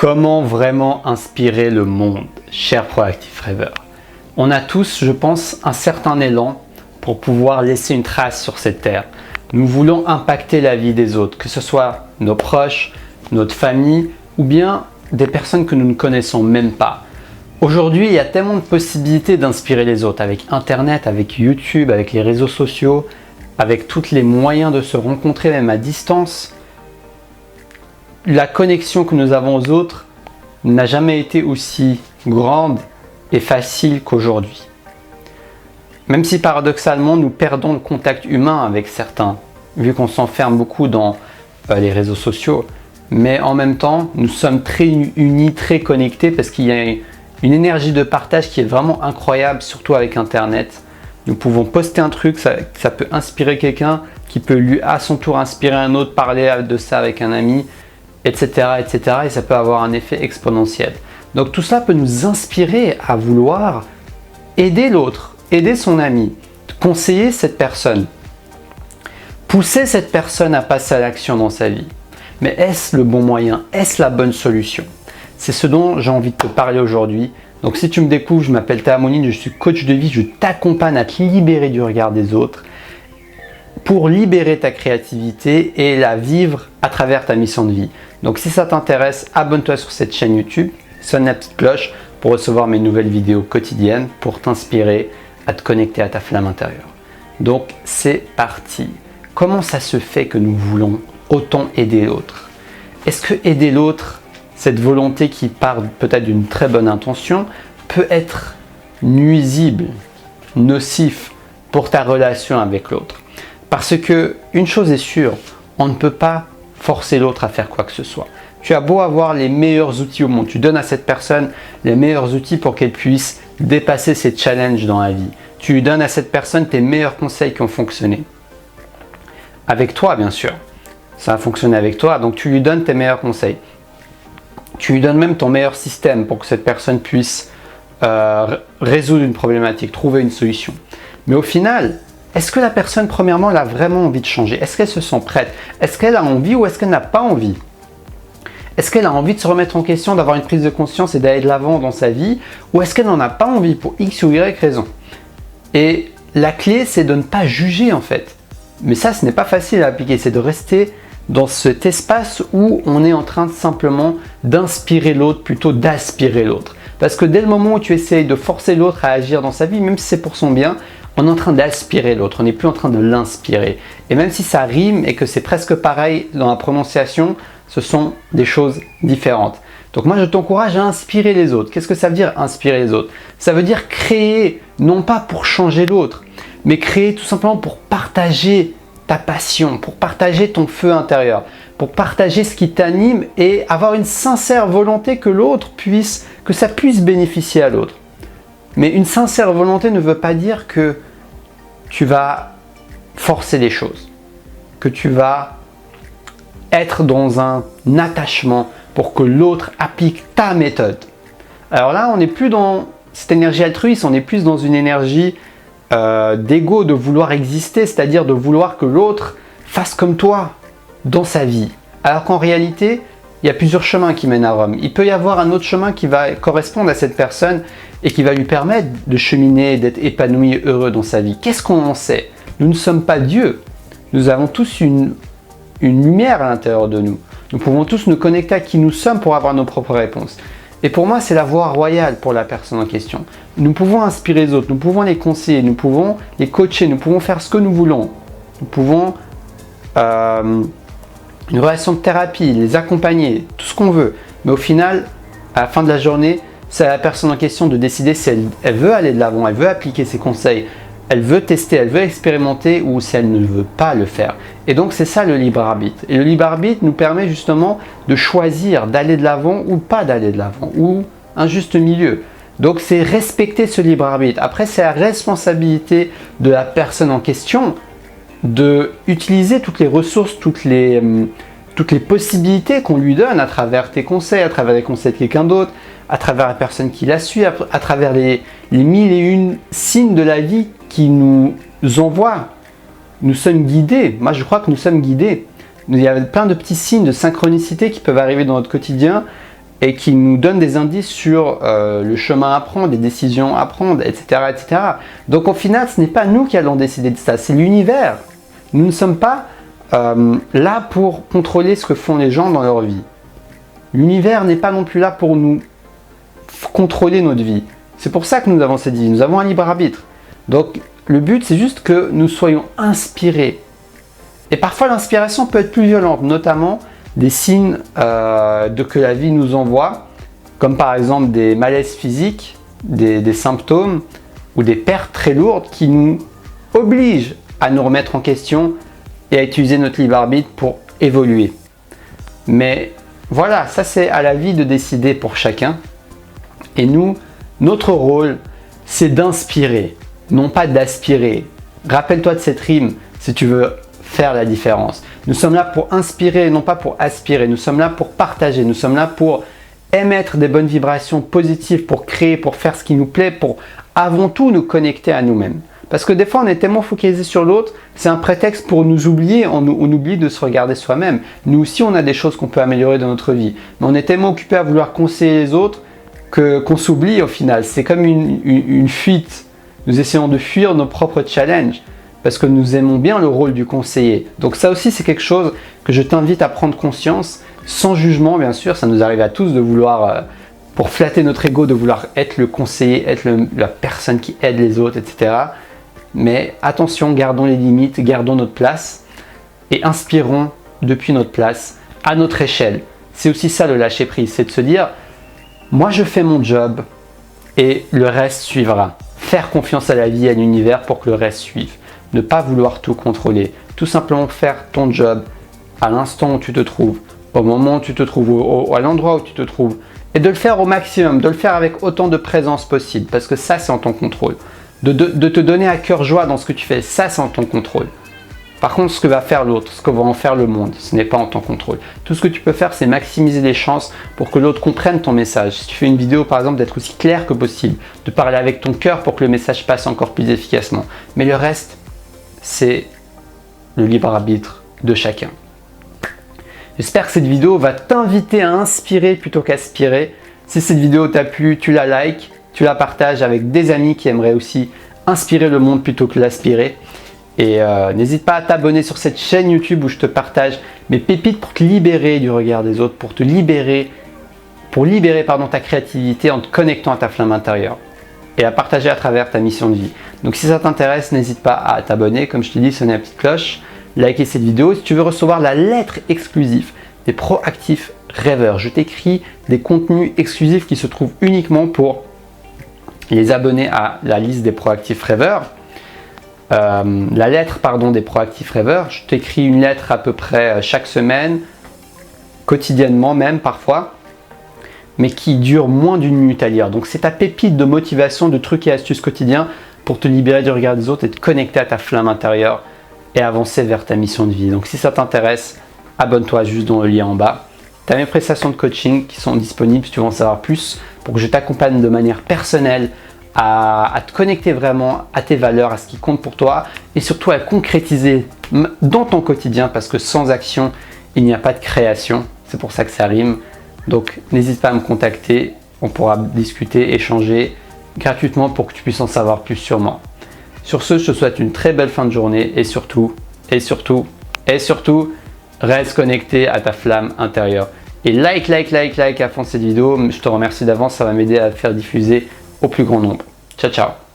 Comment vraiment inspirer le monde, cher Proactive Rêveur? On a tous, je pense, un certain élan pour pouvoir laisser une trace sur cette terre. Nous voulons impacter la vie des autres, que ce soit nos proches, notre famille ou bien des personnes que nous ne connaissons même pas. Aujourd'hui, il y a tellement de possibilités d'inspirer les autres avec Internet, avec YouTube, avec les réseaux sociaux, avec tous les moyens de se rencontrer même à distance. La connexion que nous avons aux autres n'a jamais été aussi grande et facile qu'aujourd'hui. Même si paradoxalement nous perdons le contact humain avec certains, vu qu'on s'enferme beaucoup dans les réseaux sociaux, mais en même temps nous sommes très unis, très connectés parce qu'il y a une énergie de partage qui est vraiment incroyable, surtout avec Internet. Nous pouvons poster un truc, ça peut inspirer quelqu'un qui peut lui à son tour inspirer un autre, parler de ça avec un ami, etc., etc. Et ça peut avoir un effet exponentiel. Donc tout cela peut nous inspirer à vouloir aider l'autre, aider son ami, conseiller cette personne, pousser cette personne à passer à l'action dans sa vie. Mais est-ce le bon moyen? Est-ce la bonne solution? C'est ce dont j'ai envie de te parler aujourd'hui. Donc si tu me découvres, je m'appelle Théa Monine, je suis coach de vie, je t'accompagne à te libérer du regard des autres pour libérer ta créativité et la vivre à travers ta mission de vie. Donc si ça t'intéresse, abonne-toi sur cette chaîne YouTube, sonne la petite cloche pour recevoir mes nouvelles vidéos quotidiennes pour t'inspirer à te connecter à ta flamme intérieure. Donc c'est parti. Comment ça se fait que nous voulons autant aider l'autre? Est-ce que aider l'autre, cette volonté qui part peut-être d'une très bonne intention, peut être nuisible, nocif pour ta relation avec l'autre? Parce que une chose est sûre, on ne peut pas forcer l'autre à faire quoi que ce soit. Tu as beau avoir les meilleurs outils au monde, tu donnes à cette personne les meilleurs outils pour qu'elle puisse dépasser ses challenges dans la vie. Tu lui donnes à cette personne tes meilleurs conseils qui ont fonctionné. Avec toi, bien sûr. Ça a fonctionné avec toi, donc tu lui donnes tes meilleurs conseils. Tu lui donnes même ton meilleur système pour que cette personne puisse résoudre une problématique, trouver une solution. Mais au final, est-ce que la personne, premièrement, elle a vraiment envie de changer? Est-ce qu'elle se sent prête? Est-ce qu'elle a envie ou est-ce qu'elle n'a pas envie? Est-ce qu'elle a envie de se remettre en question, d'avoir une prise de conscience et d'aller de l'avant dans sa vie? Ou est-ce qu'elle n'en a pas envie pour X ou Y raison? Et la clé, c'est de ne pas juger en fait. Mais ça, ce n'est pas facile à appliquer. C'est de rester dans cet espace où on est en train de simplement d'inspirer l'autre plutôt d'aspirer l'autre. Parce que dès le moment où tu essayes de forcer l'autre à agir dans sa vie, même si c'est pour son bien, on est en train d'aspirer l'autre, on n'est plus en train de l'inspirer. Et même si ça rime et que c'est presque pareil dans la prononciation, ce sont des choses différentes. Donc moi je t'encourage à inspirer les autres. Qu'est-ce que ça veut dire inspirer les autres? Ça veut dire créer, non pas pour changer l'autre, mais créer tout simplement pour partager ta passion, pour partager ton feu intérieur, pour partager ce qui t'anime et avoir une sincère volonté que l'autre puisse, que ça puisse bénéficier à l'autre. Mais une sincère volonté ne veut pas dire que tu vas forcer les choses, que tu vas être dans un attachement pour que l'autre applique ta méthode. Alors là, on n'est plus dans cette énergie altruiste, on est plus dans une énergie d'ego, de vouloir exister, c'est-à-dire de vouloir que l'autre fasse comme toi dans sa vie. Alors qu'en réalité, il y a plusieurs chemins qui mènent à Rome. Il peut y avoir un autre chemin qui va correspondre à cette personne et qui va lui permettre de cheminer, d'être épanoui et heureux dans sa vie. Qu'est-ce qu'on en sait? Nous ne sommes pas Dieu. Nous avons tous une lumière à l'intérieur de nous. Nous pouvons tous nous connecter à qui nous sommes pour avoir nos propres réponses. Et pour moi, c'est la voie royale pour la personne en question. Nous pouvons inspirer les autres, nous pouvons les conseiller, nous pouvons les coacher, nous pouvons faire ce que nous voulons. Nous pouvons une relation de thérapie, les accompagner, tout ce qu'on veut. Mais au final, à la fin de la journée, c'est à la personne en question de décider si elle veut aller de l'avant, elle veut appliquer ses conseils, elle veut tester, elle veut expérimenter ou si elle ne veut pas le faire. Et donc c'est ça le libre arbitre. Et le libre arbitre nous permet justement de choisir d'aller de l'avant ou pas d'aller de l'avant, ou un juste milieu. Donc c'est respecter ce libre arbitre. Après, c'est la responsabilité de la personne en question de utiliser toutes les ressources, toutes les possibilités qu'on lui donne à travers tes conseils, à travers les conseils de quelqu'un d'autre, à travers la personne qui la suit, à travers les mille et une signes de la vie qui nous envoient. Nous sommes guidés. Moi, je crois que nous sommes guidés. Il y a plein de petits signes de synchronicité qui peuvent arriver dans notre quotidien et qui nous donne des indices sur le chemin à prendre, les décisions à prendre, etc., etc. Donc au final, ce n'est pas nous qui allons décider de ça, c'est l'univers. Nous ne sommes pas là pour contrôler ce que font les gens dans leur vie. L'univers n'est pas non plus là pour nous contrôler notre vie. C'est pour ça que nous avons cette vie, nous avons un libre arbitre. Donc le but, c'est juste que nous soyons inspirés. Et parfois l'inspiration peut être plus violente, notamment des signes que la vie nous envoie, comme par exemple des malaises physiques, des symptômes ou des pertes très lourdes qui nous obligent à nous remettre en question et à utiliser notre libre arbitre pour évoluer. Mais voilà, ça c'est à la vie de décider pour chacun. Et nous, notre rôle, c'est d'inspirer, non pas d'aspirer. Rappelle-toi de cette rime si tu veux faire la différence. Nous sommes là pour inspirer, non pas pour aspirer. Nous sommes là pour partager. Nous sommes là pour émettre des bonnes vibrations positives, pour créer, pour faire ce qui nous plaît, pour avant tout nous connecter à nous-mêmes. Parce que des fois, on est tellement focalisé sur l'autre, c'est un prétexte pour nous oublier, on oublie de se regarder soi-même. Nous aussi, on a des choses qu'on peut améliorer dans notre vie. Mais on est tellement occupé à vouloir conseiller les autres qu'on s'oublie au final. C'est comme une fuite. Nous essayons de fuir nos propres challenges parce que nous aimons bien le rôle du conseiller. Donc ça aussi, c'est quelque chose que je t'invite à prendre conscience, sans jugement bien sûr. Ça nous arrive à tous de vouloir, pour flatter notre ego, de vouloir être le conseiller, être la personne qui aide les autres, etc. Mais attention, gardons les limites, gardons notre place et inspirons depuis notre place, à notre échelle. C'est aussi ça le lâcher prise, c'est de se dire, moi je fais mon job et le reste suivra. Faire confiance à la vie, à l'univers pour que le reste suive. Ne pas vouloir tout contrôler. Tout simplement faire ton job à l'instant où tu te trouves, au moment où tu te trouves, à l'endroit où tu te trouves. Et de le faire au maximum, de le faire avec autant de présence possible. Parce que ça, c'est en ton contrôle. De te donner à cœur joie dans ce que tu fais, ça, c'est en ton contrôle. Par contre, ce que va faire l'autre, ce que va en faire le monde, ce n'est pas en ton contrôle. Tout ce que tu peux faire, c'est maximiser les chances pour que l'autre comprenne ton message. Si tu fais une vidéo, par exemple, d'être aussi clair que possible, de parler avec ton cœur pour que le message passe encore plus efficacement. Mais le reste, c'est le libre arbitre de chacun. J'espère que cette vidéo va t'inviter à inspirer plutôt qu'aspirer. Si cette vidéo t'a plu, tu la likes, tu la partages avec des amis qui aimeraient aussi inspirer le monde plutôt que l'aspirer. Et n'hésite pas à t'abonner sur cette chaîne YouTube où je te partage mes pépites pour te libérer du regard des autres, pour libérer ta créativité en te connectant à ta flamme intérieure et à partager à travers ta mission de vie. Donc si ça t'intéresse, n'hésite pas à t'abonner, comme je te dis, sonner la petite cloche, liker cette vidéo. Si tu veux recevoir la lettre exclusive des proactifs rêveurs, je t'écris des contenus exclusifs qui se trouvent uniquement pour les abonnés à la liste des proactifs rêveurs. La lettre des proactifs rêveurs, je t'écris une lettre à peu près chaque semaine, quotidiennement même parfois, mais qui dure moins d'une minute à lire. Donc c'est ta pépite de motivation, de trucs et astuces quotidiens pour te libérer du regard des autres et te connecter à ta flamme intérieure et avancer vers ta mission de vie. Donc si ça t'intéresse, abonne-toi juste dans le lien en bas. Tu as mes prestations de coaching qui sont disponibles si tu veux en savoir plus pour que je t'accompagne de manière personnelle à te connecter vraiment à tes valeurs, à ce qui compte pour toi et surtout à concrétiser dans ton quotidien parce que sans action, il n'y a pas de création. C'est pour ça que ça rime. Donc n'hésite pas à me contacter, on pourra discuter, échanger gratuitement pour que tu puisses en savoir plus sur moi. Sur ce, je te souhaite une très belle fin de journée et surtout, reste connecté à ta flamme intérieure. Et like à fond cette vidéo. Je te remercie d'avance, ça va m'aider à faire diffuser au plus grand nombre. Ciao, ciao.